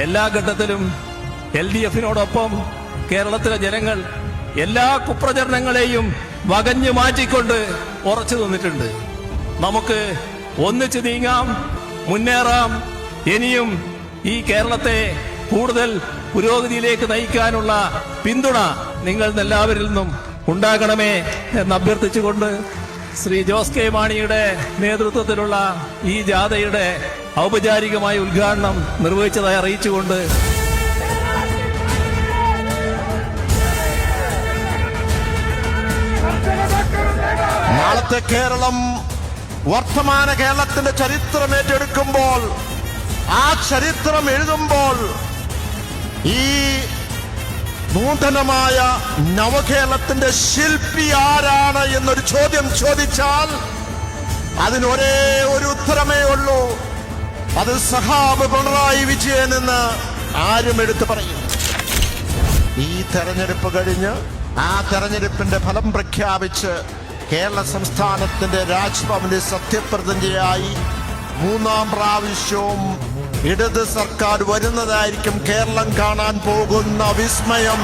എല്ലാ ഘട്ടത്തിലും LDF-നോടൊപ്പം കേരളത്തിലെ ജനങ്ങൾ എല്ലാ കുപ്രചരണങ്ങളെയും വകഞ്ഞു മാറ്റിക്കൊണ്ട് ഉറച്ചു നിന്നിട്ടുണ്ട്. നമുക്ക് ഒന്നിച്ചു നീങ്ങാം, മുന്നേറാം. ഇനിയും ഈ കേരളത്തെ കൂടുതൽ പുരോഗതിയിലേക്ക് നയിക്കാനുള്ള പിന്തുണ നിങ്ങൾ എല്ലാവരിൽ നിന്നും ഉണ്ടാകണമേ എന്ന് അഭ്യർത്ഥിച്ചുകൊണ്ട് ശ്രീ ജോസ് കെ മാണിയുടെ നേതൃത്വത്തിലുള്ള ഈ ജാഥയുടെ ഔപചാരികമായ ഉദ്ഘാടനം നിർവഹിച്ചതായി അറിയിച്ചുകൊണ്ട് നാളത്തെ കേരളം വർത്തമാന കേരളത്തിന്റെ ചരിത്രം ഏറ്റെടുക്കുമ്പോൾ, ആ ചരിത്രം എഴുതുമ്പോൾ ഈ നൂതനമായ നവകേരളത്തിന്റെ ശില്പി ആരാണ് എന്നൊരു ചോദ്യം ചോദിച്ചാൽ അതിനൊരേ ഒരു ഉത്തരമേ ഉള്ളൂ. അത് സഖാവ് പിണറായി വിജയൻ എന്ന് ആരും എടുത്തു പറയും. ഈ തെരഞ്ഞെടുപ്പ് കഴിഞ്ഞ് ആ തെരഞ്ഞെടുപ്പിന്റെ ഫലം പ്രഖ്യാപിച്ച് കേരള സംസ്ഥാനത്തിന്റെ രാജ്ഭവനിൽ സത്യപ്രതിജ്ഞയായി 3-ാം പ്രാവശ്യവും ഇടത് സർക്കാർ വരുന്നതായിരിക്കും കേരളം കാണാൻ പോകുന്ന വിസ്മയം.